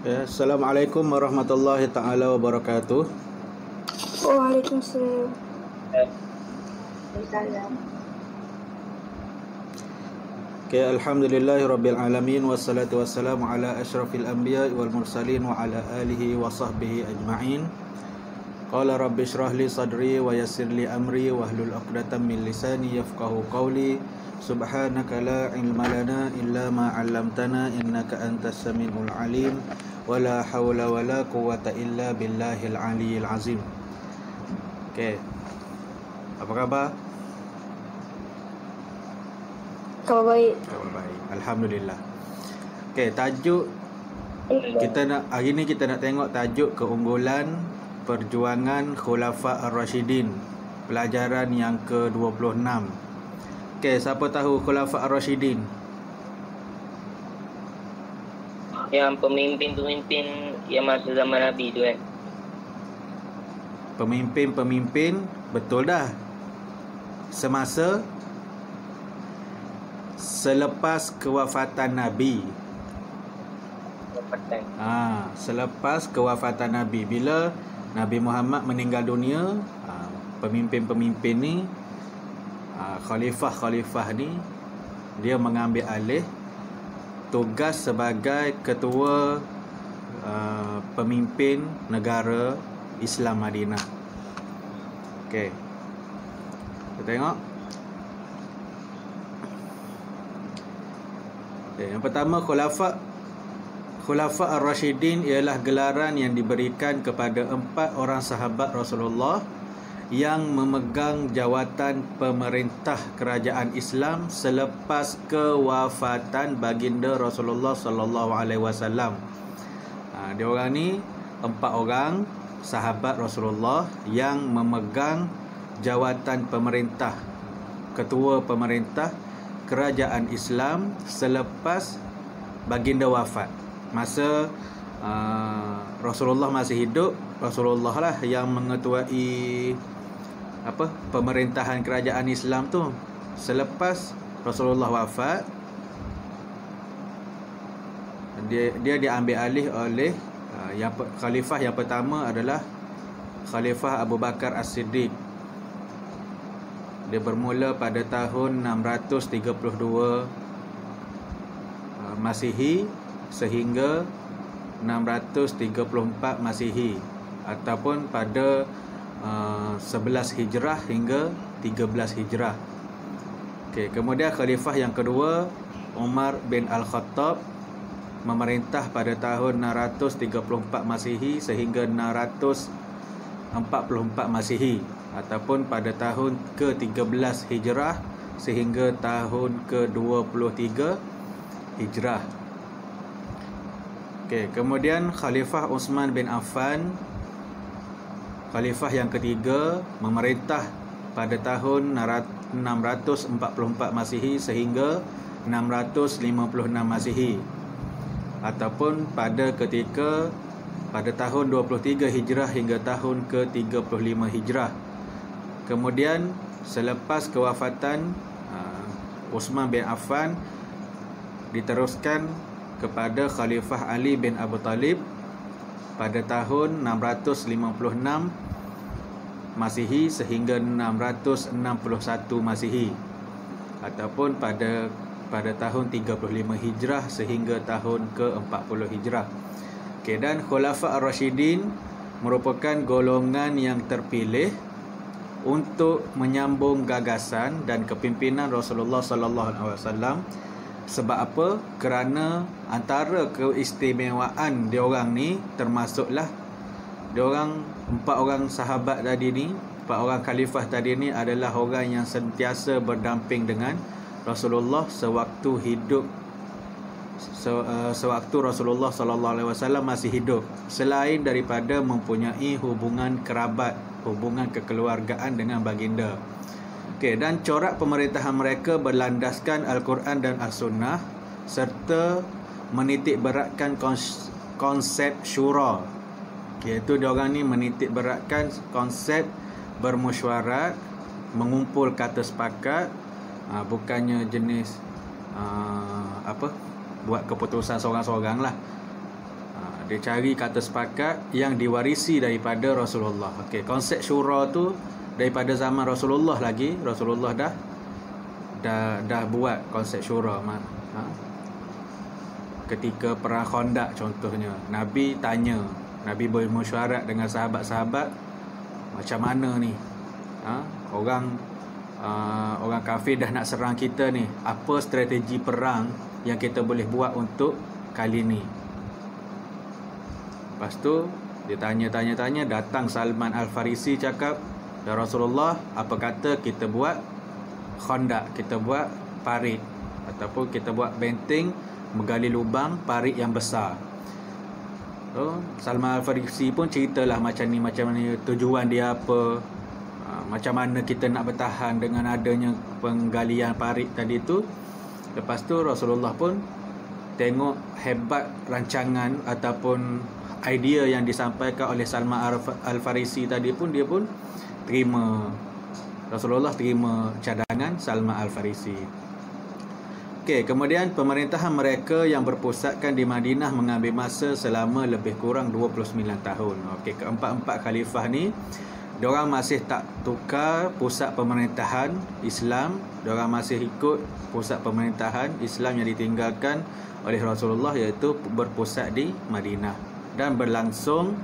Ya, Assalamualaikum warahmatullahi taala wabarakatuh. Waalaikumsalam. Okay, alhamdulillahi rabbil alamin wassalatu wassalamu ala asyrafil anbiya wal mursalin wa ala alihi wa sahbihi ajma'in. Qala rabbi shrah li sadri wa yassir li amri wahlul 'uqdatam min lisani yafqahu qawli. Subhanaka la ilma lana illa ma 'allamtana innaka antas samiul alim. Wala haula wala quwwata illa billahil aliyyil azim. Okey. Apa khabar? Khabar baik. Khabar baik. Alhamdulillah. Okey, tajuk kita nak hari ni kita nak tengok tajuk keunggulan perjuangan Khulafa Ar-Rasyidin. Pelajaran yang ke-26. Okey, siapa tahu Khulafa Ar-Rasyidin? Yang pemimpin-pemimpin yang masa zaman Nabi tu kan. Pemimpin-pemimpin, betul dah. Semasa selepas kewafatan Nabi. Selepas kewafatan Nabi, bila Nabi Muhammad meninggal dunia, pemimpin-pemimpin ni, khalifah-khalifah ni, dia mengambil alih tugas sebagai ketua pemimpin negara Islam Madinah. Okey. Kita tengok. Okay, yang pertama, Khulafa Ar-Rasyidin ialah gelaran yang diberikan kepada 4 orang sahabat Rasulullah yang memegang jawatan pemerintah kerajaan Islam selepas kewafatan baginda Rasulullah sallallahu alaihi wasallam. Dia orang ni 4 orang sahabat Rasulullah yang memegang jawatan pemerintah, ketua pemerintah kerajaan Islam selepas baginda wafat. Masa Rasulullah masih hidup, Rasulullah lah yang mengetuai pemerintahan kerajaan Islam tu. Selepas Rasulullah wafat, dia diambil alih oleh khalifah yang pertama adalah Khalifah Abu Bakar As-Siddiq. Dia bermula pada tahun 632 Masihi sehingga 634 Masihi, ataupun pada 11 Hijrah hingga 13 Hijrah. Okey, kemudian khalifah yang kedua Umar bin Al-Khattab memerintah pada tahun 634 Masihi sehingga 644 Masihi, ataupun pada tahun ke-13 Hijrah sehingga tahun ke-23 Hijrah. Okey, kemudian Khalifah Uthman bin Affan, khalifah yang ketiga, memerintah pada tahun 644 Masihi sehingga 656 Masihi, ataupun pada tahun 23 Hijrah hingga tahun ke-35 Hijrah. Kemudian selepas kewafatan Uthman bin Affan, diteruskan kepada Khalifah Ali bin Abu Talib pada tahun 656 Masihi sehingga 661 Masihi, ataupun pada tahun 35 Hijrah sehingga tahun ke-40 Hijrah. Okey, dan Khulafa Ar-Rasyidin merupakan golongan yang terpilih untuk menyambung gagasan dan kepimpinan Rasulullah sallallahu alaihi wasallam. Sebab apa? Kerana antara keistimewaan diorang ni termasuklah diorang 4 orang sahabat tadi ni, 4 orang khalifah tadi ni adalah orang yang sentiasa berdamping dengan Rasulullah sewaktu hidup, sewaktu Rasulullah sallallahu alaihi wasallam masih hidup, selain daripada mempunyai hubungan kerabat, hubungan kekeluargaan dengan baginda. Okey, dan corak pemerintahan mereka berlandaskan Al-Quran dan As-Sunnah serta menitik beratkan konsep syura. Iaitu diorang ni menitik beratkan konsep bermesyuarat, mengumpul kata sepakat, bukannya jenis buat keputusan seorang-seorang lah. Dia cari kata sepakat yang diwarisi daripada Rasulullah. Okey, konsep syura tu daripada zaman Rasulullah lagi. Rasulullah dah buat konsep syura. Ketika perang Khandaq contohnya, Nabi tanya, Nabi bermesyuarat dengan sahabat-sahabat, macam mana ni? Orang kafir dah nak serang kita ni, apa strategi perang yang kita boleh buat untuk kali ni? Lepas tu dia tanya, datang Salman Al-Farisi cakap, ya Rasulullah, apa kata kita buat Khandaq, kita buat parit, ataupun kita buat benteng, menggali lubang parit yang besar. Salman Al-Farisi pun ceritalah macam ni tujuan dia apa, macam mana kita nak bertahan dengan adanya penggalian parit tadi tu. Lepas tu Rasulullah pun tengok hebat rancangan ataupun idea yang disampaikan oleh Salman Al-Farisi tadi pun, dia pun terima. Rasulullah terima cadangan Salman Al-Farisi. Okey, kemudian pemerintahan mereka yang berpusatkan di Madinah mengambil masa selama lebih kurang 29 tahun. Okey, keempat-empat khalifah ni diorang masih tak tukar pusat pemerintahan Islam, diorang masih ikut pusat pemerintahan Islam yang ditinggalkan oleh Rasulullah, iaitu berpusat di Madinah, dan berlangsung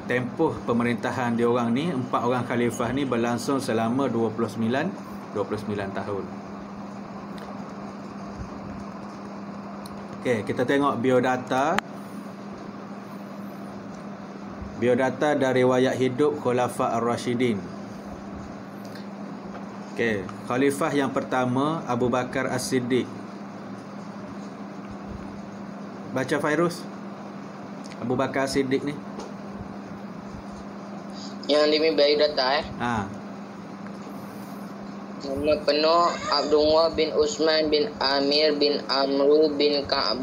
tempoh pemerintahan diorang ni, empat orang khalifah ni berlangsung selama 29 tahun. Okey, kita tengok biodata dan riwayat hidup Khulafa Ar-Rashidin. Okey, khalifah yang pertama Abu Bakar As-Siddiq. Baca Fairuz, Abu Bakar As-Siddiq ni. Yang demi biodata Nama penuh Abdullah bin Utsman bin Amir bin Amru bin Ka'ab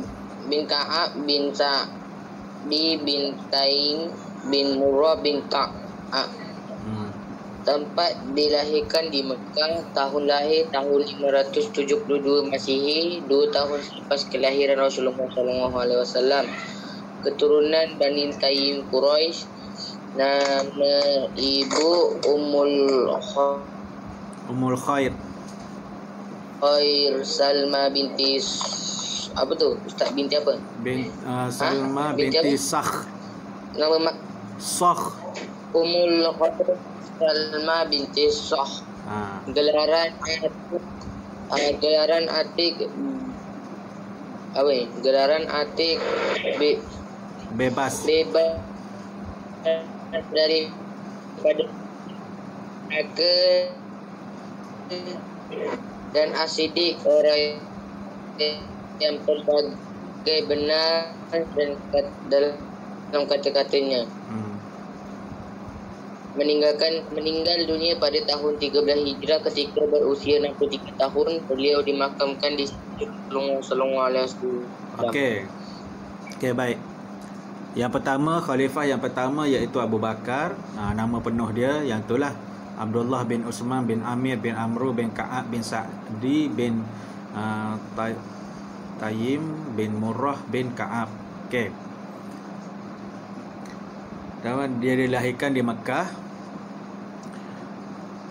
bin Sa'di bin Taim bin Murrah bin Ka'ab. Tempat dilahirkan di Mekah. Tahun lahir tahun 572 Masihi, 2 tahun selepas kelahiran Rasulullah SAW. Keturunan Bani Taim Quraisy. Nama ibu Ummul Khair Salma binti apa tu? Ustaz binti apa? Salma binti Sakh. Nama mak Sakh. Ummul Khair Salma binti Sakh. Gelaran atik apa ni? Gelaran atik bebas daripada dan As-Siddiq, orang yang berbagai benar dan dalam kata-katanya. Meninggal dunia pada tahun 13 Hijrah ketika berusia 63 tahun. Beliau dimakamkan di Sallallahu Alaihi Wasallam. Okey, baik. Yang pertama, khalifah yang pertama iaitu Abu Bakar. Nama penuh dia yang itulah Abdullah bin Utsman bin Amir bin Amru bin Ka'ab bin Sa'di bin Taim bin Murrah bin Ka'ab. Okey. Dan dia dilahirkan di Mekah.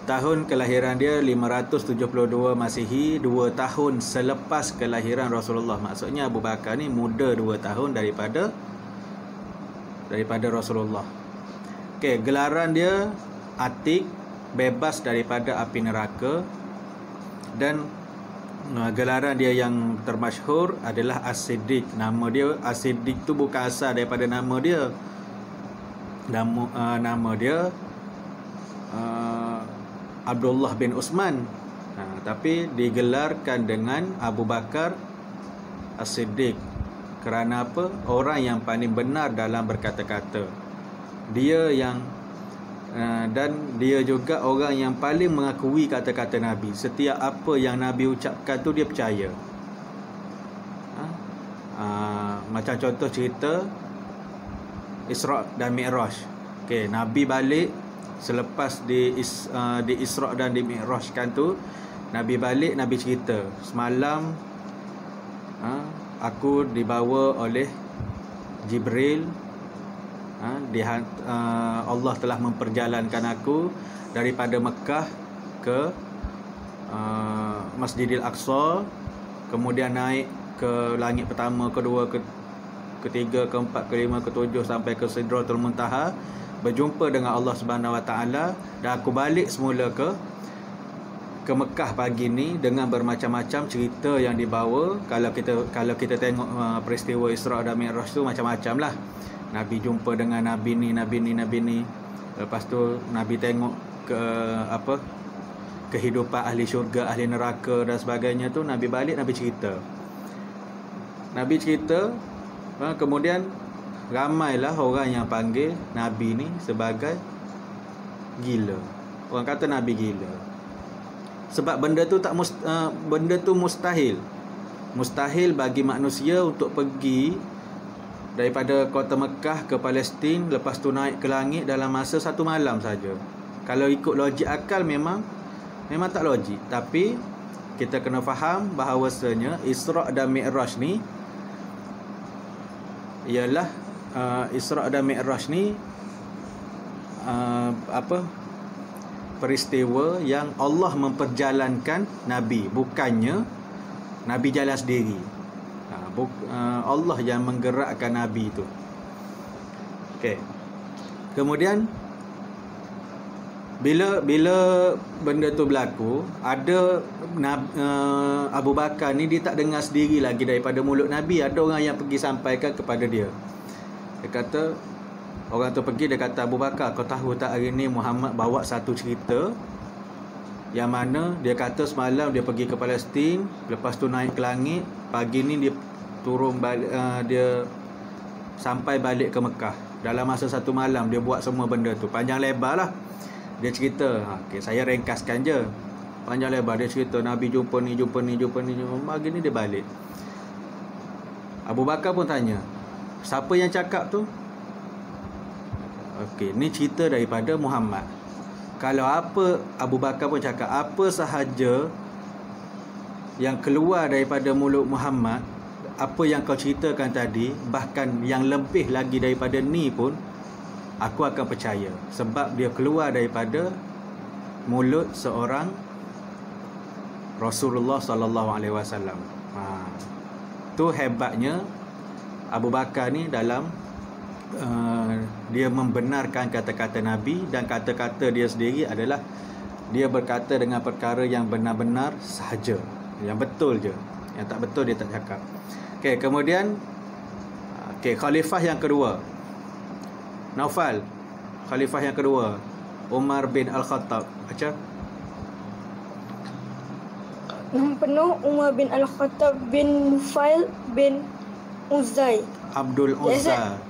Tahun kelahiran dia 572 Masihi, 2 tahun selepas kelahiran Rasulullah. Maksudnya Abu Bakar ni muda 2 tahun daripada Rasulullah. Okey, gelaran dia Atik, bebas daripada api neraka, dan gelaran dia yang termasyhur adalah As-Siddiq. Nama dia As-Siddiq tu bukan asal daripada nama dia. Nama dia Abdullah bin Utsman, tapi digelarkan dengan Abu Bakar As-Siddiq. Kerana apa? Orang yang paling benar dalam berkata-kata. Dia yang dan dia juga orang yang paling mengakui kata-kata Nabi. Setiap apa yang Nabi ucapkan tu dia percaya. Macam contoh cerita Isra' dan Mi'raj. Okey, Nabi balik selepas di Isra' dan di Mi'rajkan tu, Nabi balik, Nabi cerita, semalam aku dibawa oleh Jibril, Allah telah memperjalankan aku daripada Mekah ke Masjidil Aqsa, kemudian naik ke langit pertama, kedua, ketiga, keempat, kelima, ketujuh sampai ke Sidratul Muntaha, berjumpa dengan Allah Subhanahu Wa Taala, dan aku balik semula ke Mekah pagi ni dengan bermacam-macam cerita yang dibawa. Kalau kita tengok peristiwa Isra dan Mi'raj tu macam-macam lah. Nabi jumpa dengan Nabi ni. Lepas tu Nabi tengok kehidupan ahli syurga, ahli neraka dan sebagainya tu. Nabi balik, Nabi cerita. Kemudian ramailah orang yang panggil Nabi ni sebagai gila. Orang kata Nabi gila. Sebab benda tu mustahil. Mustahil bagi manusia untuk pergi daripada kota Mekah ke Palestin, lepas tu naik ke langit dalam masa 1 malam saja. Kalau ikut logik akal memang tak logik. Tapi kita kena faham bahawasanya Isra' dan Mi'raj ni ialah Isra' dan Mi'raj ni peristiwa yang Allah memperjalankan Nabi, bukannya Nabi jalan sendiri. Allah yang menggerakkan Nabi itu. Okey. Kemudian bila benda tu berlaku, ada Abu Bakar ni dia tak dengar sendiri lagi daripada mulut Nabi. Ada orang yang pergi sampaikan kepada dia. Dia kata, orang tu pergi, dia kata, Abu Bakar, kau tahu tak hari ni Muhammad bawa satu cerita yang mana dia kata semalam dia pergi ke Palestin, lepas tu naik ke langit, pagi ni dia turun balik, dia sampai balik ke Mekah. Dalam masa 1 malam dia buat semua benda tu. Panjang lebar lah dia cerita. Okay, saya ringkaskan je. Panjang lebar dia cerita, Nabi jumpa ni, pagi ni dia balik. Abu Bakar pun tanya, siapa yang cakap tu? Okey, ni cerita daripada Muhammad. Kalau apa Abu Bakar pun cakap, apa sahaja yang keluar daripada mulut Muhammad, apa yang kau ceritakan tadi, bahkan yang lebih lagi daripada ni pun, aku akan percaya. Sebab dia keluar daripada mulut seorang Rasulullah sallallahu alaihi wasallam. Tu hebatnya Abu Bakar ni dalam dia membenarkan kata-kata Nabi, dan kata-kata dia sendiri adalah dia berkata dengan perkara yang benar-benar sahaja, yang betul je. Yang tak betul dia tak cakap. Okey, kemudian khalifah yang kedua, Naufal, khalifah yang kedua, Umar bin Al-Khattab. Baca. Nama penuh Umar bin Al-Khattab bin Nufail bin Uzai. Abdul Uzza.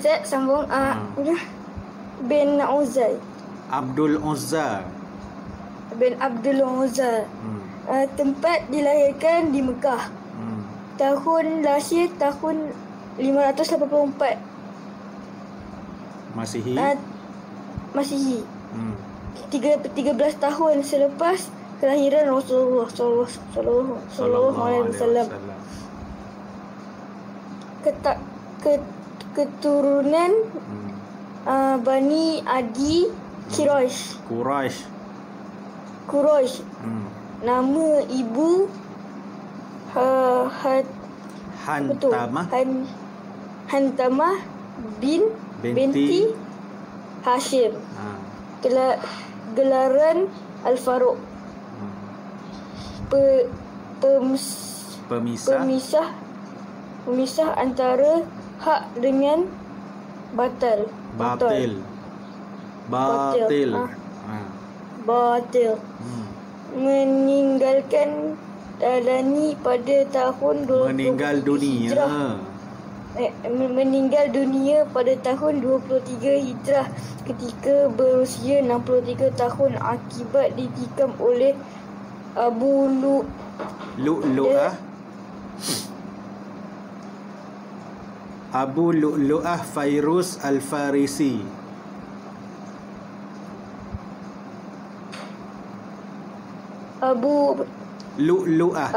Set sambung bin Uzai. Abdul Uzza Bin Abdul Uzza. Tempat dilahirkan di Mekah. Tahun lahir tahun 584 Masihi. Masihi. 13 tahun selepas kelahiran Rasulullah sallallahu alaihi wasallam. Keturunan Bani Adi Quraisy. Nama ibu Hantamah binti Hashim. Gelaran Al-Faruq. Pemisah antara hak dengan batil. Meninggalkan Dalani pada tahun 20 meninggal dunia. Meninggal dunia pada tahun 23 Hijrah ketika berusia 63 tahun akibat ditikam oleh Abu Abu Lu'lu'ah Fairuz Al-Farisi. Abu Lu'lu'ah.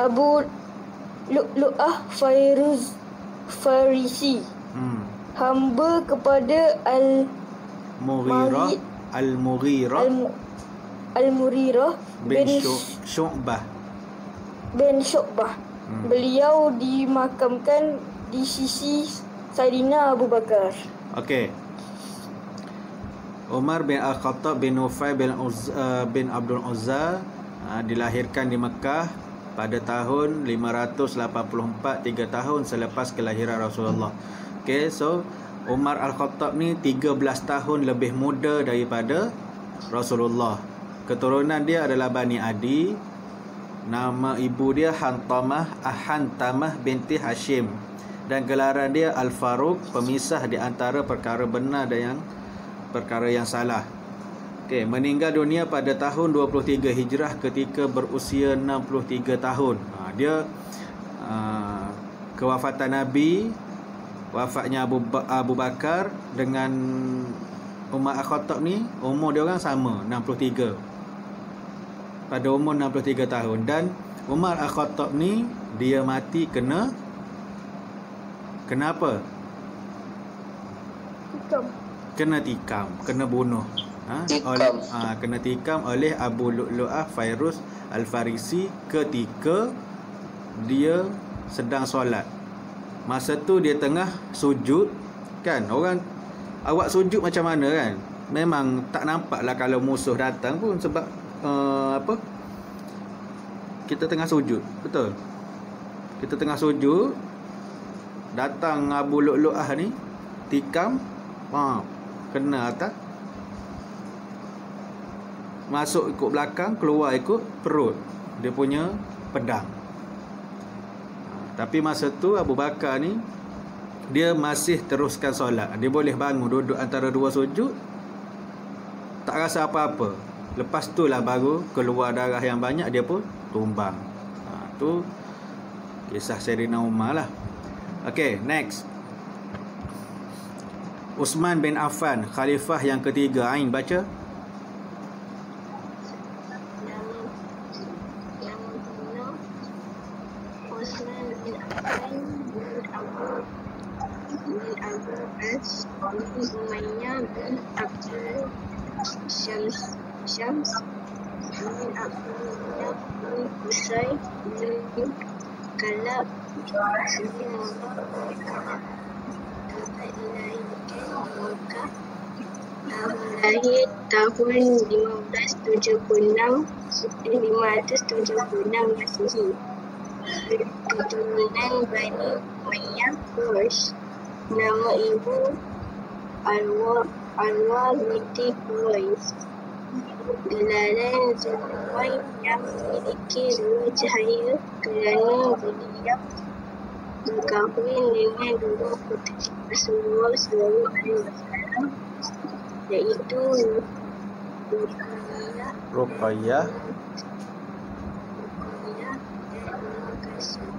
Lu'lu'ah Fairuz Farisi. Hamba kepada Al-Mughirah bin Syu'bah. Beliau dimakamkan di sisi Saidina Abu Bakar. Okey. Umar bin Al-Khattab bin Nufai bin Abdul Uzza dilahirkan di Mekah pada tahun 584, 3 tahun selepas kelahiran Rasulullah. Okey, so Umar Al-Khattab ni 13 tahun lebih muda daripada Rasulullah. Keturunan dia adalah Bani Adi. Nama ibu dia Hantamah binti Hashim. Dan gelaran dia Al-Faruq, pemisah di antara perkara benar dan perkara yang salah. Okey, meninggal dunia pada tahun 23 Hijrah ketika berusia 63 tahun. Dia kewafatan Nabi, wafatnya Abu Bakar dengan Umar Al-Khattab ni umur dia orang sama, 63. Pada umur 63 tahun. Dan Umar Al-Khattab ni dia mati kena apa? Kena tikam, kena bunuh. Kena tikam oleh Abu Lu'lu'ah Fairuz Al-Farisi ketika dia sedang solat. Masa tu dia tengah sujud, kan? Awak sujud macam mana, kan? Memang tak nampak lah kalau musuh datang pun, sebab kita tengah sujud. Betul? Kita tengah sujud, datang Abu Lu'lu'ah ni, tikam, kena atas, masuk ikut belakang, keluar ikut perut. Dia punya pedang. Tapi masa tu Abu Bakar ni dia masih teruskan solat. Dia boleh bangun, duduk antara dua sujud, tak rasa apa-apa. Lepas tu lah baru keluar darah yang banyak, dia pun tumbang. Tu kisah Sayyidina Umar lah. Okay, next. Uthman bin Affan, khalifah yang ketiga. Ain baca. Umayyah bin Abdul Syams bin Abdullah bin Qusay bin Kalab bin Mekah. Lahir tahun 576 Masihi. Keturunan Bani Umayyah Quraisy. Nama ibu Arwa binti Quraisy. Gelaran Zulhuwai yang memiliki dua cahaya kerana beliau berkahwin dengan dua puteri Rasulullah SAW, iaitu Ruqayyah dan Umm Kalsum.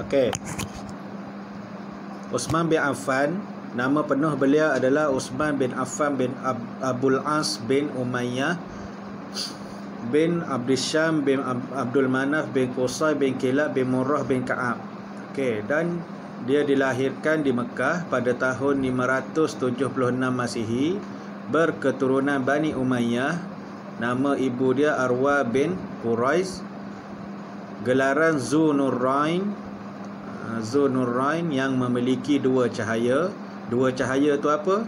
Okey. Uthman bin Affan, nama penuh beliau adalah Uthman bin Affan bin Abul As bin Umayyah bin Abdisham bin Abdul Manaf bin Qusay bin Kilab bin Murrah bin Ka'ab. Okey, dan dia dilahirkan di Mekah pada tahun 576 Masihi, berketurunan Bani Umayyah. Nama ibu dia Arwa bin Quraisy. Gelaran Zunurain yang memiliki dua cahaya. Dua cahaya tu apa?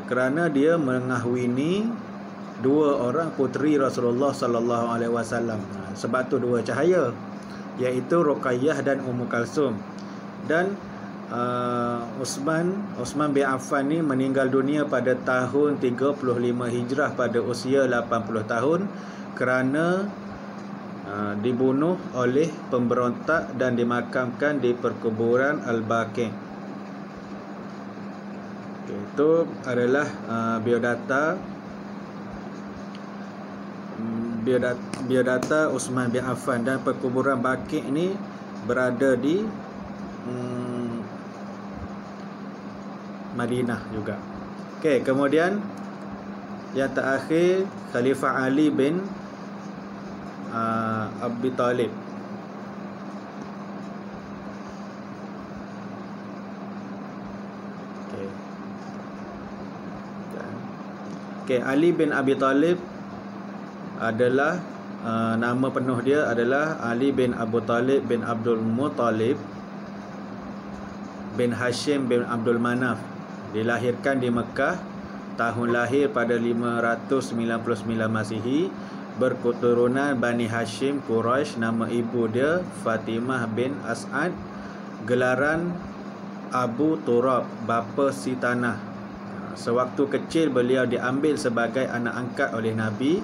Kerana dia mengahwini dua orang puteri Rasulullah sallallahu alaihi wasallam. Sebab tu dua cahaya, iaitu Ruqayyah dan Ummu Kalsum. Dan Uthman bin Affan ni meninggal dunia pada tahun 35 Hijrah pada usia 80 tahun kerana dibunuh oleh pemberontak dan dimakamkan di perkuburan Al-Baqi'. Itu adalah biodata Uthman bin Affan, dan perkuburan Baqi' ini berada di Madinah juga. Okey, kemudian yang terakhir Khalifah Ali bin Abi Talib. Okey, Ali bin Abi Talib adalah nama penuh dia adalah Ali bin Abu Talib bin Abdul Muttalib bin Hashim bin Abdul Manaf. Dilahirkan di Mekah, tahun lahir pada 599 Masihi, berketurunan Bani Hashim Quraisy. Nama ibu dia Fatimah bin As'ad, gelaran Abu Turab, bapa si tanah. Sewaktu kecil beliau diambil sebagai anak angkat oleh Nabi,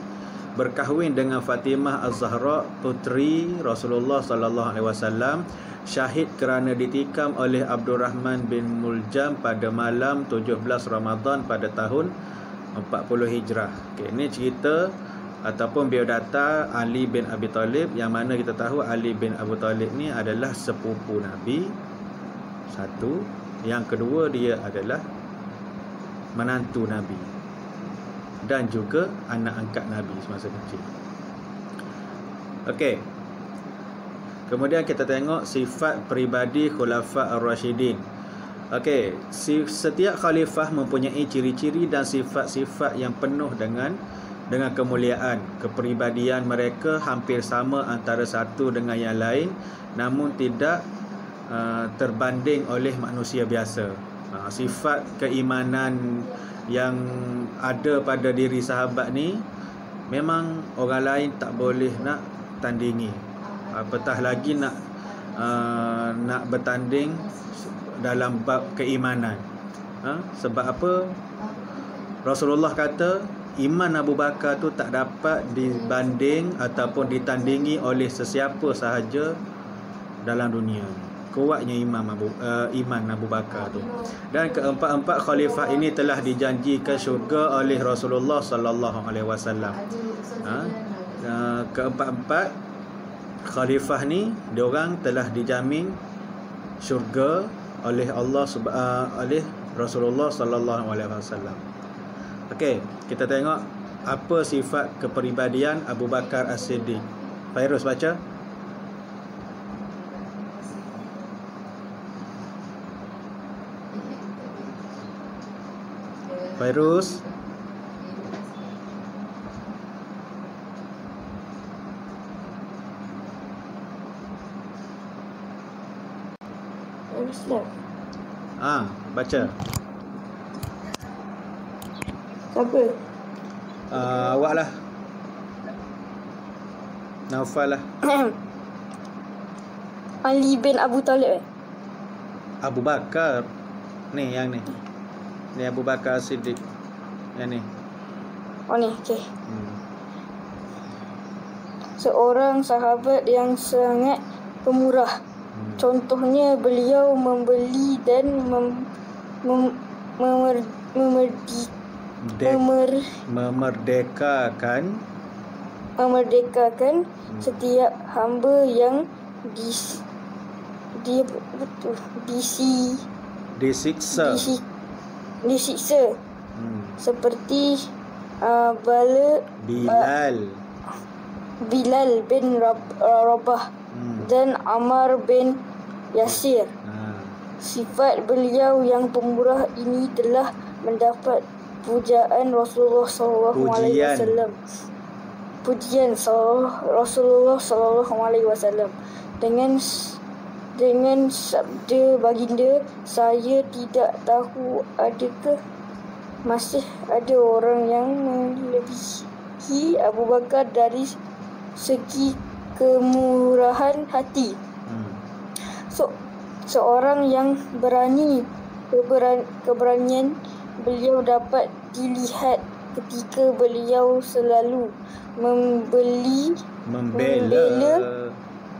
berkahwin dengan Fatimah Az-Zahra, puteri Rasulullah sallallahu alaihi wasallam, syahid kerana ditikam oleh Abdurrahman bin Muljam pada malam 17 Ramadan pada tahun 40 Hijrah. Okey, ini cerita ataupun biodata Ali bin Abi Talib, yang mana kita tahu Ali bin Abi Talib ni adalah sepupu Nabi. Satu, yang kedua dia adalah menantu Nabi dan juga anak angkat Nabi semasa kecil. Okey. Kemudian kita tengok sifat peribadi Khulafa Ar-Rasyidin. Okey, setiap khalifah mempunyai ciri-ciri dan sifat-sifat yang penuh dengan kemuliaan. Kepribadian mereka hampir sama antara satu dengan yang lain, namun tidak terbanding oleh manusia biasa. Sifat keimanan yang ada pada diri sahabat ni memang orang lain tak boleh nak tandingi, apatah lagi nak bertanding dalam bab keimanan. Sebab apa? Rasulullah kata iman Abu Bakar tu tak dapat dibanding ataupun ditandingi oleh sesiapa sahaja dalam dunia. Kuatnya iman Abu Bakar tu. Dan keempat-empat khalifah ini telah dijanjikan syurga oleh Rasulullah sallallahu alaihi wasallam. Keempat-empat khalifah ni diorang telah dijamin syurga oleh oleh Rasulullah sallallahu alaihi wasallam. Okey, kita tengok apa sifat kepribadian Abu Bakar As-Siddiq. Fairuz baca. Fairuz. Baca. Siapa? Awak lah. Naufal lah. Ali bin Abu Talib. Abu Bakar. Ni yang ni. Ni Abu Bakar Siddiq. Yang ni. Oh ni, okey. Seorang sahabat yang sangat pemurah. Contohnya beliau membeli dan memerdekakan setiap hamba yang disiksa seperti Bilal bin Rabah dan Ammar bin Yasir. Sifat beliau yang pemurah ini telah mendapat pujaan Rasulullah sallallahu alaihi wasallam. Pujian Rasulullah sallallahu alaihi wasallam dengan sabda baginda, saya tidak tahu adakah masih ada orang yang melebihi Abu Bakar dari segi kemurahan hati. So seorang yang berani. Keberanian beliau dapat dilihat ketika beliau selalu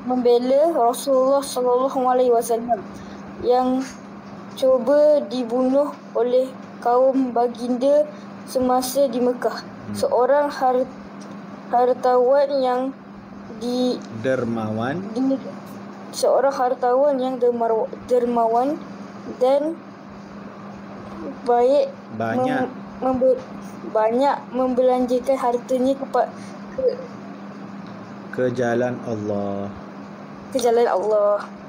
membela Rasulullah SAW yang cuba dibunuh oleh kaum baginda semasa di Mekah. Seorang hartawan yang dermawan dan banyak membelanjakan hartanya ke jalan Allah.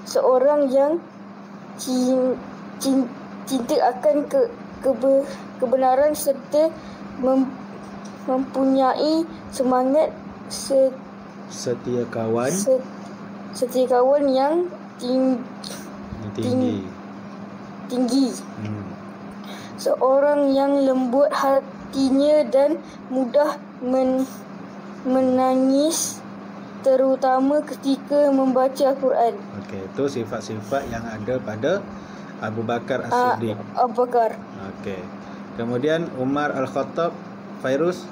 Seorang yang cinta akan kebenaran serta mempunyai semangat setia kawan yang tinggi. Seorang yang lembut hatinya dan mudah menangis, terutama ketika membaca Al-Quran. Okey, itu sifat-sifat yang ada pada Abu Bakar As-Siddiq. Abu Bakar. Okey. Kemudian Umar Al-Khattab, Fairuz.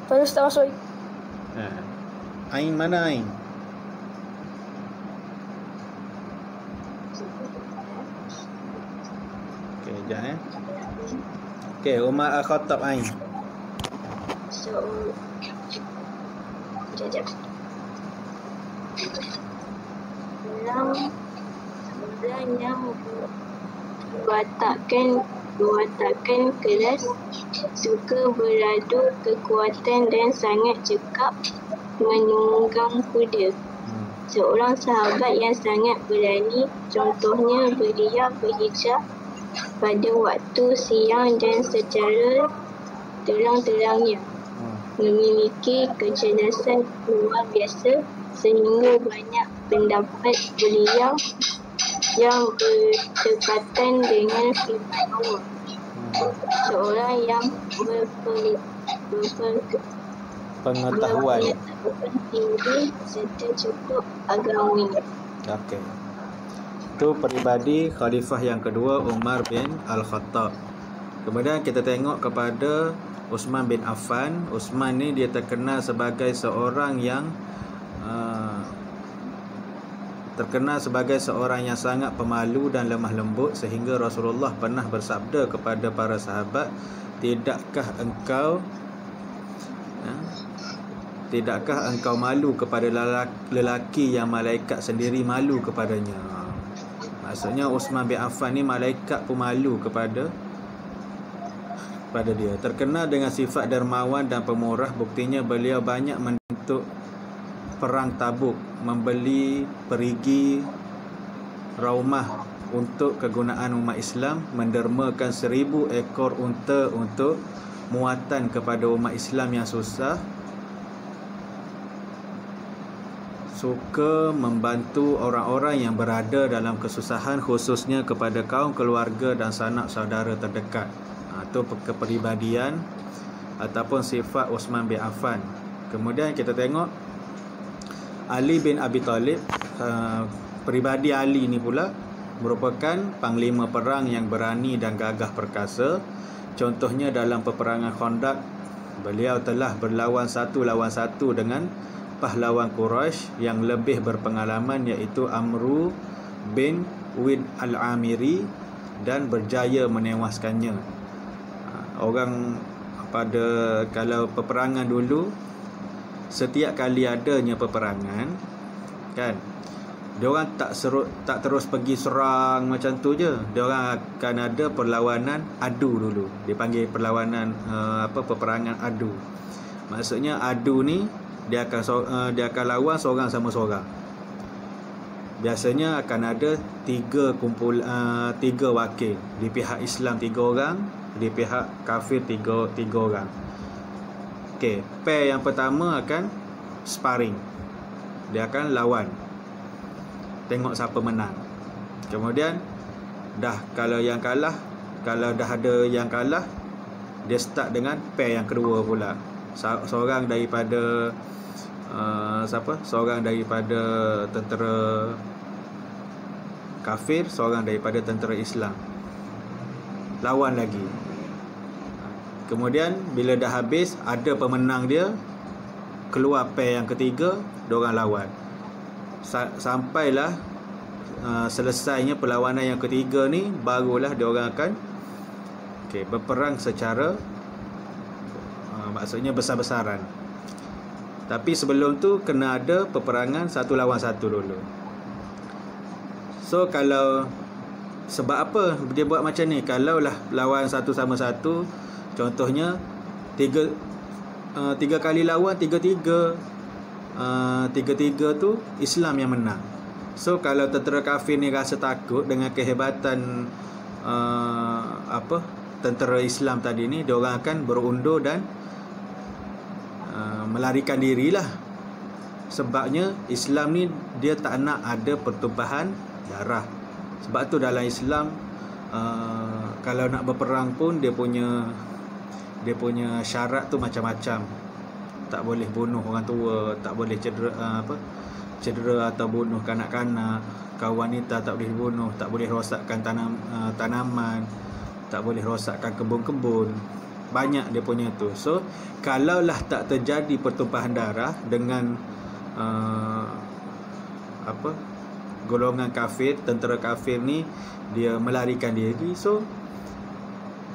Fairuz tak masuk. Ain mana Ain? Okey, sekejap Okey, Umar Al-Khattab Ain. Orang yang berwatakkan keras, suka beradu kekuatan dan sangat cekap menunggang kuda. Seorang sahabat yang sangat berani, contohnya beliau berhijrah pada waktu siang dan secara terang-terangnya. Memiliki kecerdasan luar biasa sehingga banyak pendapat beliau yang bertepatan dengan firman Allah. Seorang yang pengetahuan tinggi serta cukup agami. Okey. Itu peribadi khalifah yang kedua, Umar bin Al-Khattab. Kemudian kita tengok kepada Uthman bin Affan. Uthman ni dia terkenal sebagai seorang yang sangat pemalu dan lemah lembut, sehingga Rasulullah pernah bersabda kepada para sahabat, tidakkah engkau malu kepada lelaki yang malaikat sendiri malu kepadanya? Maksudnya Uthman bin Affan ni malaikat pun malu kepada dia. Terkenal dengan sifat dermawan dan pemurah. Buktinya beliau banyak membentuk perang Tabuk, membeli perigi raumah untuk kegunaan umat Islam, mendermakan 1000 ekor unta untuk muatan kepada umat Islam yang susah. Suka membantu orang-orang yang berada dalam kesusahan, khususnya kepada kaum keluarga dan sanak saudara terdekat. Itu kepribadian ataupun sifat Uthman bin Affan. Kemudian kita tengok Ali bin Abi Talib. Peribadi Ali ni pula merupakan panglima perang yang berani dan gagah perkasa. Contohnya dalam peperangan Khandaq, beliau telah berlawan satu lawan satu dengan pahlawan Quraisy yang lebih berpengalaman, iaitu Amru bin Wid Al-Amiri, dan berjaya menewaskannya. Kalau peperangan dulu, setiap kali adanya peperangan kan, diorang tak terus pergi serang macam tu je. Diorang akan ada perlawanan adu dulu. Dipanggil perlawanan peperangan adu. Maksudnya adu ni dia akan lawan seorang sama seorang. Biasanya akan ada 3 wakil. Di pihak Islam 3 orang, di pihak kafir 3 orang. Okey, pair yang pertama akan sparring. Dia akan lawan. Tengok siapa menang. Kemudian kalau dah ada yang kalah, dia start dengan pair yang kedua pula. Seorang daripada seorang daripada tentera kafir, seorang daripada tentera Islam, lawan lagi. Kemudian bila dah habis, ada pemenang dia, keluar pair yang ketiga, diorang lawan. Sampailah selesainya perlawanan yang ketiga ni, barulah diorang akan berperang secara maksudnya besar-besaran. Tapi sebelum tu kena ada peperangan satu lawan satu dulu. So kalau sebab apa dia buat macam ni? Kalau lah lawan satu sama satu, contohnya tiga kali lawan, tiga-tiga tu Islam yang menang. So kalau tentera kafir ni rasa takut dengan kehebatan tentera Islam tadi ni, diorang akan berundur dan melarikan dirilah. Sebabnya Islam ni dia tak nak ada pertumpahan darah. Sebab tu dalam Islam kalau nak berperang pun dia punya syarat tu macam-macam. Tak boleh bunuh orang tua, tak boleh cedera atau bunuh kanak-kanak, kaum wanita tak boleh bunuh, tak boleh rosakkan tanaman, tak boleh rosakkan kebun-kebun. Banyak dia punya tu. So kalaulah tak terjadi pertumpahan darah dengan golongan kafir, tentera kafir ni dia melarikan diri, so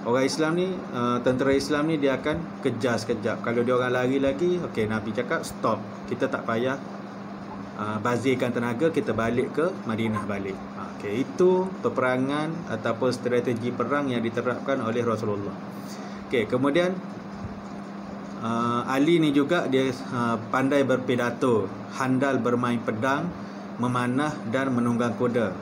orang Islam ni, tentera Islam ni dia akan kejar sekejap. Kalau dia orang lari lagi, Nabi cakap stop, kita tak payah bazirkan tenaga, kita balik ke Madinah balik. Itu peperangan ataupun strategi perang yang diterapkan oleh Rasulullah. Kemudian Ali ni juga dia pandai berpidato, handal bermain pedang, memanah dan menunggang kuda.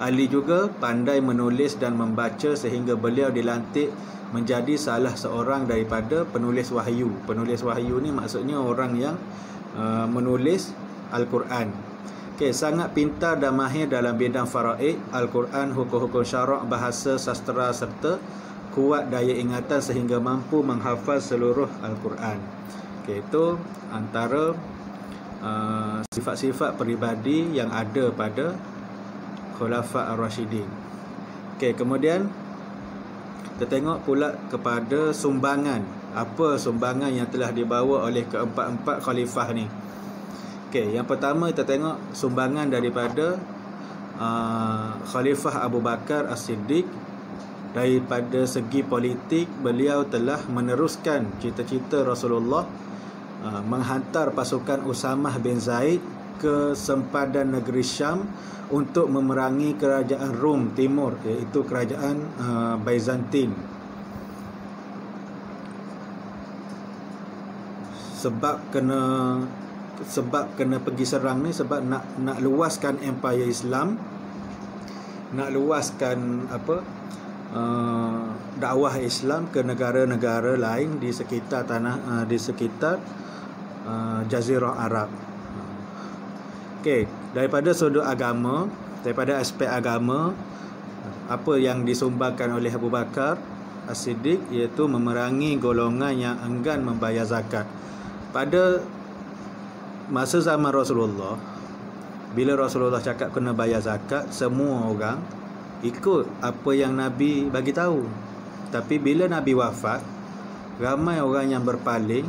Ali juga pandai menulis dan membaca sehingga beliau dilantik menjadi salah seorang daripada penulis wahyu. Penulis wahyu ni maksudnya orang yang menulis Al-Quran. Sangat pintar dan mahir dalam bidang faraid, Al-Quran, hukum-hukum syarak, bahasa, sastera serta kuat daya ingatan sehingga mampu menghafaz seluruh Al-Quran. Itu antara sifat-sifat peribadi yang ada pada Khulafa' Ar-Rasyidin. Kemudian kita tengok pula kepada sumbangan. Apa sumbangan yang telah dibawa oleh keempat-empat khalifah ni? Yang pertama kita tengok sumbangan daripada Khalifah Abu Bakar As-Siddiq. Daripada segi politik, beliau telah meneruskan cita-cita Rasulullah menghantar pasukan Usamah bin Zaid ke sempadan negeri Syam untuk memerangi kerajaan Rom Timur, iaitu kerajaan Byzantine. Sebab kena pergi serang ni sebab nak luaskan empire Islam, nak luaskan dakwah Islam ke negara-negara lain di sekitar Jazirah Arab. Daripada sudut agama, daripada aspek agama, apa yang disumbangkan oleh Abu Bakar As-Siddiq iaitu memerangi golongan yang enggan membayar zakat. Pada masa zaman Rasulullah, bila Rasulullah cakap kena bayar zakat, semua orang ikut apa yang Nabi bagi tahu. Tapi bila Nabi wafat, ramai orang yang berpaling,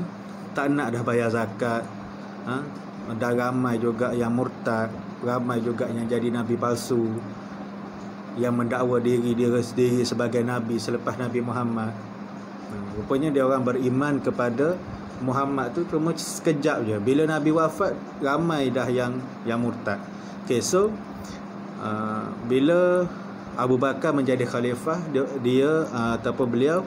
tak nak dah bayar zakat. Dan ramai juga yang murtad, ramai juga yang jadi nabi palsu, yang mendakwa diri dia sendiri sebagai nabi selepas Nabi Muhammad. Rupanya dia orang beriman kepada Muhammad tu cuma sekejap je. Bila Nabi wafat, ramai dah yang murtad. So bila Abu Bakar menjadi khalifah, dia ataupun beliau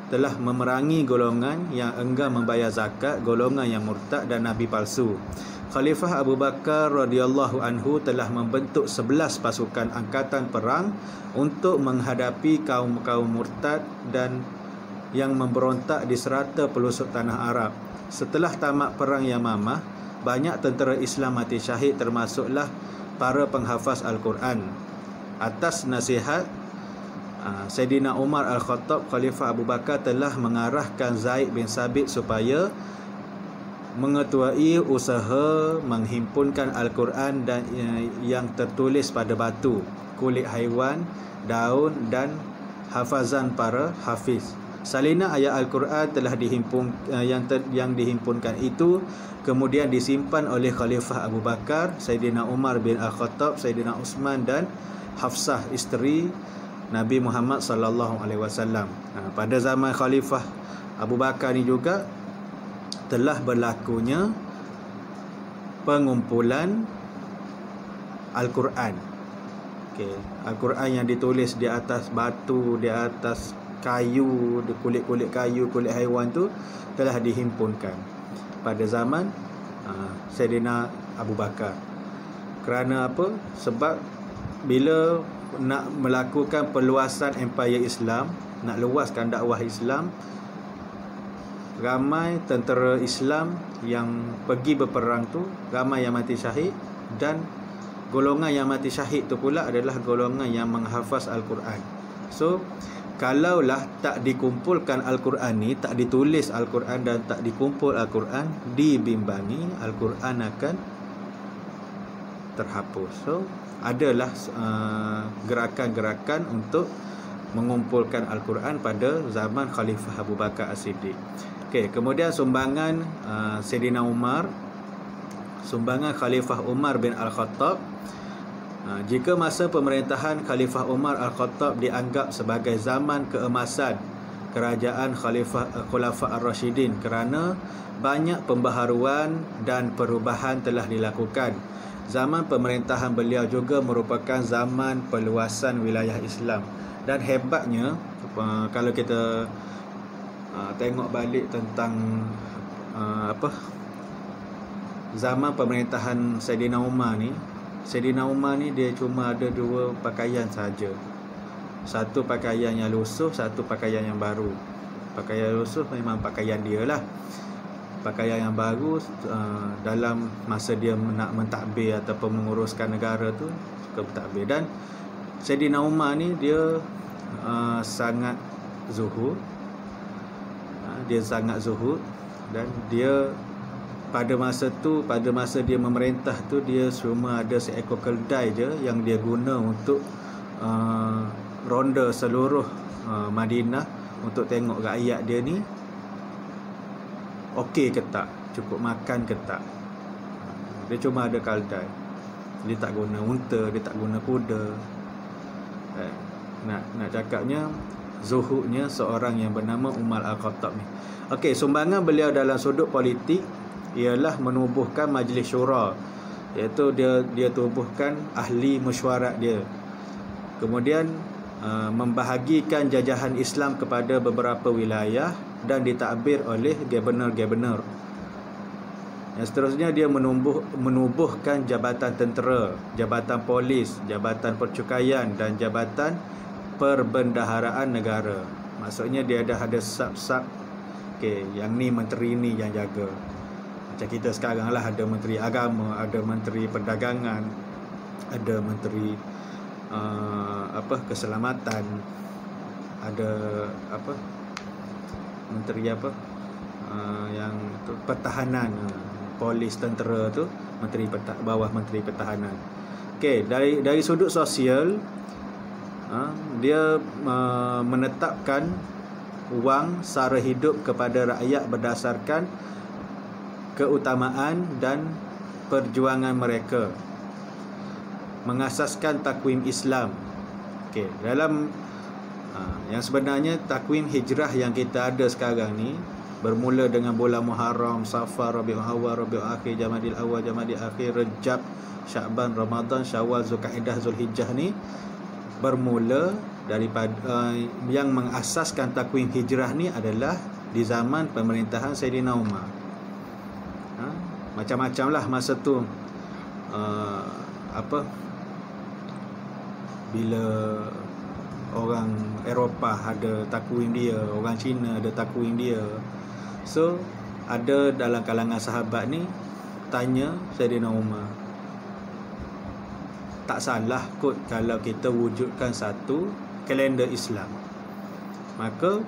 telah memerangi golongan yang enggan membayar zakat, golongan yang murtad dan nabi palsu. Khalifah Abu Bakar radhiyallahu anhu telah membentuk 11 pasukan angkatan perang untuk menghadapi kaum-kaum murtad dan yang memberontak di serata pelosok tanah Arab. Setelah tamat perang Yamamah, banyak tentera Islam mati syahid, termasuklah para penghafaz Al-Quran. Atas nasihat Sayyidina Umar Al-Khattab, Khalifah Abu Bakar telah mengarahkan Zaid bin Sabit supaya mengetuai usaha menghimpunkan Al-Quran dan yang tertulis pada batu, kulit haiwan, daun dan hafazan para hafiz. Salinan ayat Al-Quran telah yang dihimpunkan itu kemudian disimpan oleh Khalifah Abu Bakar, Sayyidina Umar bin Al-Khattab, Sayyidina Uthman dan Hafsah isteri Nabi Muhammad sallallahu alaihi wasallam. Pada zaman Khalifah Abu Bakar ni juga telah berlakunya pengumpulan Al-Quran. Al-Quran yang ditulis di atas batu, di atas kayu, di kulit-kulit kayu, kulit haiwan tu telah dihimpunkan pada zaman Sayyidina Abu Bakar. Kerana apa? Sebab bila nak melakukan perluasan empayar Islam, nak luaskan dakwah Islam, ramai tentera Islam yang pergi berperang tu, ramai yang mati syahid, dan golongan yang mati syahid tu pula adalah golongan yang menghafaz Al-Quran. So kalaulah tak dikumpulkan Al-Quran ni, tak ditulis Al-Quran dan tak dikumpul Al-Quran, dibimbangi Al-Quran akan terhapus. So adalah gerakan-gerakan untuk mengumpulkan Al-Quran pada zaman Khalifah Abu Bakar As-Siddiq. Kemudian sumbangan Sayyidina Umar, sumbangan Khalifah Umar bin Al-Khattab. Jika masa pemerintahan Khalifah Umar Al-Khattab dianggap sebagai zaman keemasan kerajaan Khulafa Ar-Rashidin kerana banyak pembaharuan dan perubahan telah dilakukan. Zaman pemerintahan beliau juga merupakan zaman perluasan wilayah Islam. Dan hebatnya, kalau kita tengok balik tentang zaman pemerintahan Sayyidina Umar ni, Sayyidina Umar ni dia cuma ada dua pakaian saja. Satu pakaian yang lusuh, satu pakaian yang baru. Pakaian lusuh memang pakaian dia lah. Pakaian yang baru dalam masa dia nak mentadbir ataupun menguruskan negara tu, suka bertakbir. Dan Sayyidina Umar ni dia sangat zuhud. Dia sangat zuhud, dan dia pada masa dia memerintah tu, dia cuma ada seekor keldai je yang dia guna untuk ronda seluruh Madinah untuk tengok rakyat dia ni okey ke tak, cukup makan ke tak. Dia cuma ada keldai, dia tak guna unta, dia tak guna kuda. Nak cakapnya zuhudnya seorang yang bernama Umar Al-Khattab ni. Sumbangan beliau dalam sudut politik ialah menubuhkan majlis syura, iaitu dia tubuhkan ahli mesyuarat dia. Kemudian membahagikan jajahan Islam kepada beberapa wilayah dan ditakbir oleh gubernur-gubernur. Yang seterusnya dia menubuhkan jabatan tentera, jabatan polis, jabatan percukaian dan jabatan perbendaharaan negara. Maksudnya dia ada sub-sub. Yang ni menteri ni yang jaga. Macam kita sekarang lah, ada menteri agama, ada menteri perdagangan, ada menteri keselamatan, ada menteri yang tu, pertahanan, polis, tentera tu, bawah menteri pertahanan. Dari sudut sosial, dia menetapkan wang sara hidup kepada rakyat berdasarkan keutamaan dan perjuangan mereka. Mengasaskan takwim Islam. Dalam yang sebenarnya takwim hijrah yang kita ada sekarang ni bermula dengan bulan Muharram, Safar, Rabiul Awwal, Rabiul Akhir, Jamadil Awwal, Jamadil Akhir, Rejab, Sya'ban, Ramadan, Syawal, Zulkaidah, Zulhijjah ni bermula daripada yang mengasaskan takwim hijrah ni adalah di zaman pemerintahan Sayyidina Umar. Macam-macam lah masa tu. Bila orang Eropah ada takwim dia, orang Cina ada takwim dia. So ada dalam kalangan sahabat ni tanya Sayyidina Umar, tak salah kot kalau kita wujudkan satu kalender Islam. Maka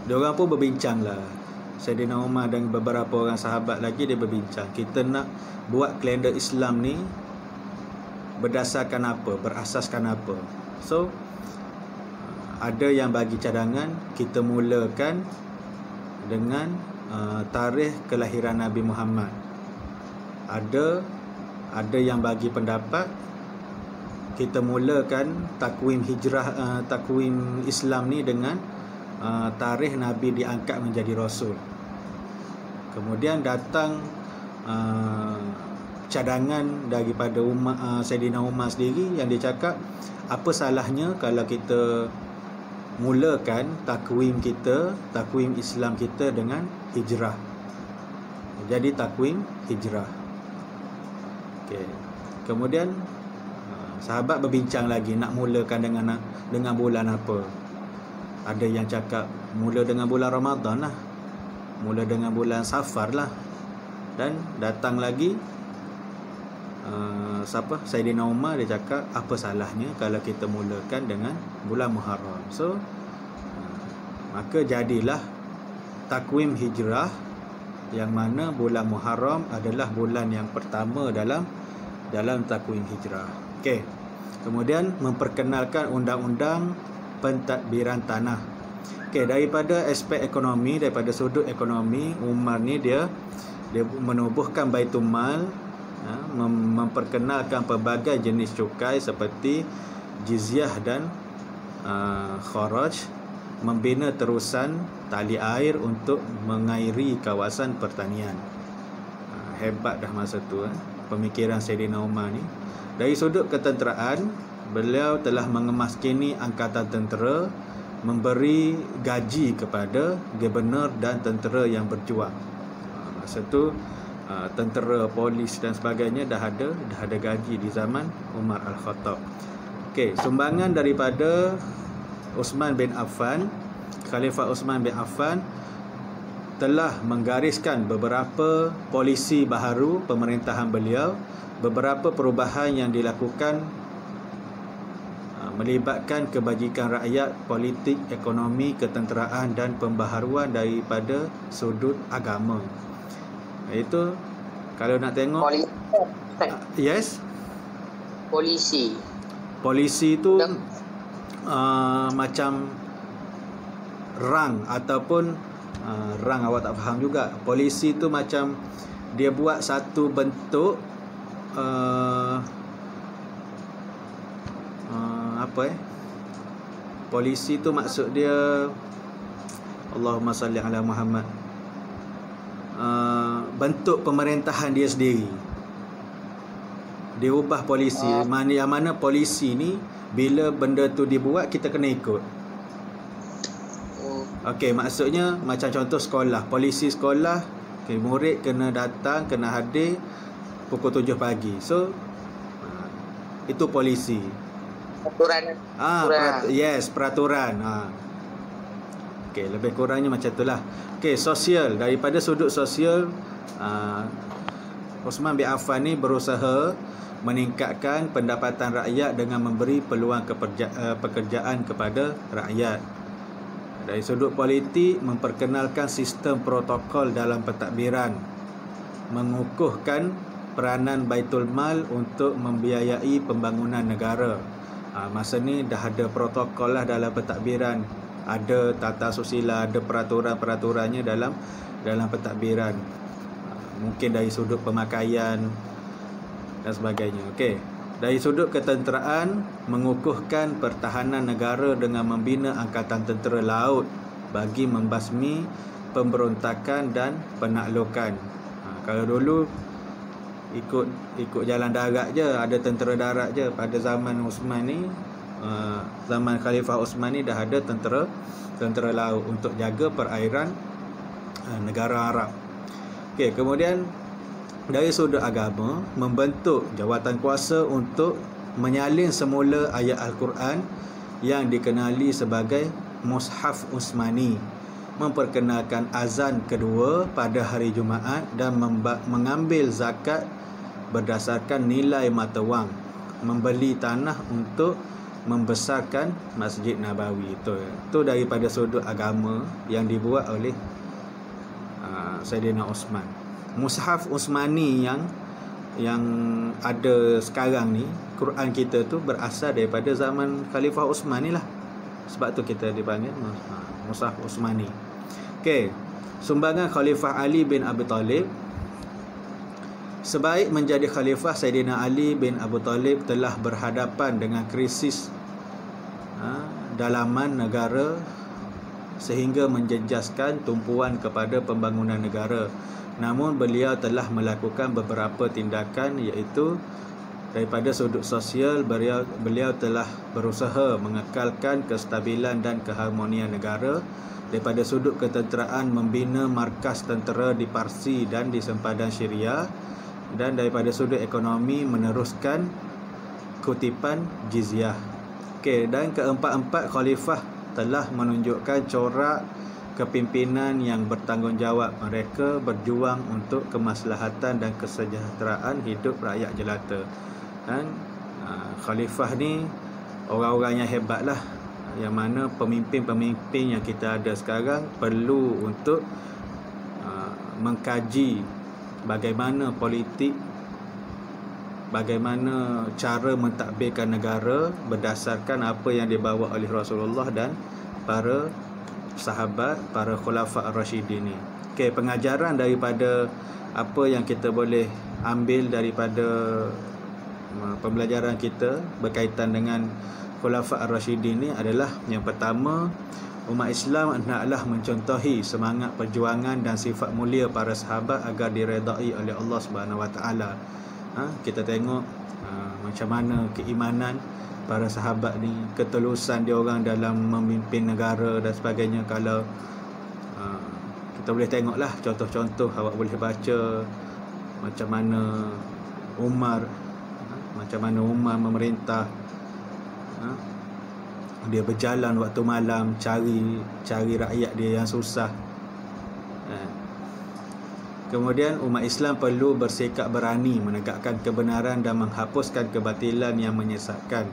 diorang pun berbincang lah. Saidina Umar dan beberapa orang sahabat lagi dia berbincang, kita nak buat kalender Islam ni berdasarkan apa, berasaskan apa. So ada yang bagi cadangan kita mulakan dengan tarikh kelahiran Nabi Muhammad. Ada yang bagi pendapat kita mulakan takwim hijrah, takwim Islam ni dengan tarikh Nabi diangkat menjadi Rasul. Kemudian datang cadangan daripada Saidina Umar sendiri yang dia cakap, apa salahnya kalau kita mulakan takwim Islam kita dengan hijrah. Jadi takwim hijrah. Okey. Kemudian sahabat berbincang lagi nak mulakan dengan bulan apa. Ada yang cakap mula dengan bulan Ramadan lah, mula dengan bulan Safar lah. Dan datang lagi Saidina Umar, dia cakap apa salahnya kalau kita mulakan dengan bulan Muharram. So maka jadilah takwim hijrah, yang mana bulan Muharram adalah bulan yang pertama dalam takwim hijrah. Okey. Kemudian memperkenalkan undang-undang pentadbiran tanah. Okey, daripada aspek ekonomi, daripada sudut ekonomi, Umar ni dia menubuhkan Baitul Mal, memperkenalkan pelbagai jenis cukai seperti jizyah dan kharaj, membina terusan tali air untuk mengairi kawasan pertanian. Hebat dah masa tu pemikiran Saidina Umar ni. Dari sudut ketenteraan, beliau telah mengemaskini angkatan tentera, memberi gaji kepada gubernur dan tentera yang berjuang. Masa tu tentera, polis dan sebagainya dah ada gaji di zaman Umar Al-Khattab. Okey, sumbangan daripada Uthman bin Affan, Khalifah Uthman bin Affan telah menggariskan beberapa polisi baharu pemerintahan beliau, beberapa perubahan yang dilakukan melibatkan kebajikan rakyat, politik, ekonomi, ketenteraan dan pembaharuan daripada sudut agama. Itu kalau nak tengok yes, polisi tu macam rang ataupun rang, awak tak faham juga. Polisi tu macam dia buat satu bentuk polisi tu maksud dia, Allahumma salli ala Muhammad, bentuk pemerintahan dia sendiri. Dia ubah polisi, yang mana polisi ni bila benda tu dibuat kita kena ikut. Okey, maksudnya macam contoh sekolah, polisi sekolah, murid kena datang, kena hadir pukul 7 pagi. So itu polisi. Peraturan. Peraturan. Okey, lebih kurangnya macam itulah. Okey, sosial, daripada sudut sosial, Uthman bin Affan ni berusaha meningkatkan pendapatan rakyat dengan memberi peluang pekerjaan kepada rakyat. Dari sudut politik, memperkenalkan sistem protokol dalam pentadbiran, mengukuhkan peranan Baitul Mal untuk membiayai pembangunan negara. Masa ni dah ada protokol lah dalam pentadbiran, ada tata susila, ada peraturan-peraturannya dalam pentadbiran. Mungkin dari sudut pemakaian dan sebagainya. Okey. Dari sudut ketenteraan, mengukuhkan pertahanan negara dengan membina angkatan tentera laut bagi membasmi pemberontakan dan penaklukan. Kalau dulu ikut jalan darat je, ada tentera darat je. Pada zaman Uthman ni, zaman Khalifah Uthman ni dah ada tentera laut untuk jaga perairan negara Arab. Okey, kemudian dari sudut agama, membentuk jawatan kuasa untuk menyalin semula ayat Al-Quran yang dikenali sebagai Mushaf Uthmani, memperkenalkan azan kedua pada hari Jumaat dan mengambil zakat berdasarkan nilai mata wang, membeli tanah untuk membesarkan Masjid Nabawi. Itu daripada sudut agama yang dibuat oleh Saidina Osman. Mushaf Utsmani yang ada sekarang ni, Quran kita tu berasal daripada zaman Khalifah Utsman ni lah. Sebab tu kita dipanggil Mushaf Utsmani. Okey, sumbangan Khalifah Ali bin Abi Talib. Sebaik menjadi khalifah, Saidina Ali bin Abi Talib telah berhadapan dengan krisis dalaman negara sehingga menjejaskan tumpuan kepada pembangunan negara. Namun beliau telah melakukan beberapa tindakan, iaitu daripada sudut sosial beliau telah berusaha mengekalkan kestabilan dan keharmonian negara. Daripada sudut ketenteraan membina markas tentera di Parsi dan di sempadan Syria. Dan daripada sudut ekonomi meneruskan kutipan jizyah. Okey, dan keempat-empat khalifah telah menunjukkan corak kepimpinan yang bertanggungjawab. Mereka berjuang untuk kemaslahatan dan kesejahteraan hidup rakyat jelata. Dan khalifah ni orang-orang yang hebat lah, yang mana pemimpin-pemimpin yang kita ada sekarang perlu untuk mengkaji bagaimana politik, bagaimana cara mentadbirkan negara berdasarkan apa yang dibawa oleh Rasulullah dan para sahabat, para khulafa ar-rasyidin ni. Okey, pengajaran daripada apa yang kita boleh ambil daripada pembelajaran kita berkaitan dengan khulafa ar-rasyidin ni adalah, yang pertama, umat Islam hendaklah mencontohi semangat perjuangan dan sifat mulia para sahabat agar diredai oleh Allah Subhanahu Wa Taala. Kita tengok macam mana keimanan para sahabat ni, ketulusan dia orang dalam memimpin negara dan sebagainya. Kalau kita boleh tengoklah contoh-contoh, awak boleh baca macam mana Umar memerintah. Dia berjalan waktu malam cari rakyat dia yang susah. Kemudian umat Islam perlu bersikap berani menegakkan kebenaran dan menghapuskan kebatilan yang menyesatkan.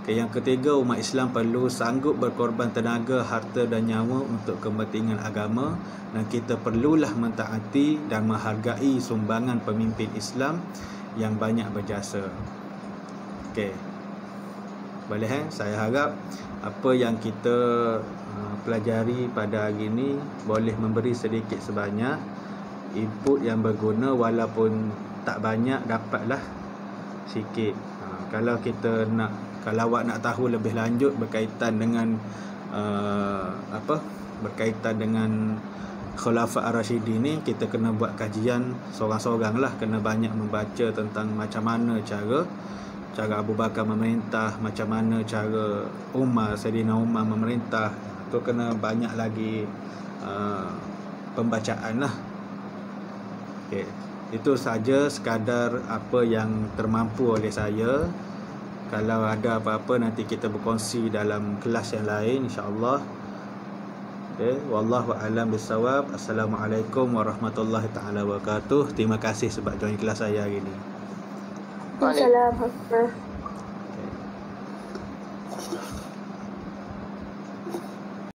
Yang ketiga, umat Islam perlu sanggup berkorban tenaga, harta dan nyawa untuk kepentingan agama, dan kita perlulah mentaati dan menghargai sumbangan pemimpin Islam yang banyak berjasa. Okey. Boleh saya harap apa yang kita pelajari pada hari ini boleh memberi sedikit sebanyak input yang berguna, walaupun tak banyak, dapatlah sikit. Kalau awak nak tahu lebih lanjut berkaitan dengan berkaitan dengan Khulafa ar-Rasyidin ni, kita kena buat kajian seorang-seorang lah, kena banyak membaca tentang macam mana cara Abu Bakar memerintah, macam mana cara Saidina Umar memerintah. Tu kena banyak lagi pembacaan lah. Okay. Itu saja sekadar apa yang termampu oleh saya. Kalau ada apa-apa nanti kita berkongsi dalam kelas yang lain, insya-Allah. Okay. Wallahu a'lam bissawab. Assalamualaikum warahmatullahi taala wabarakatuh. Terima kasih sebab join kelas saya hari ini. Waalaikumsalam.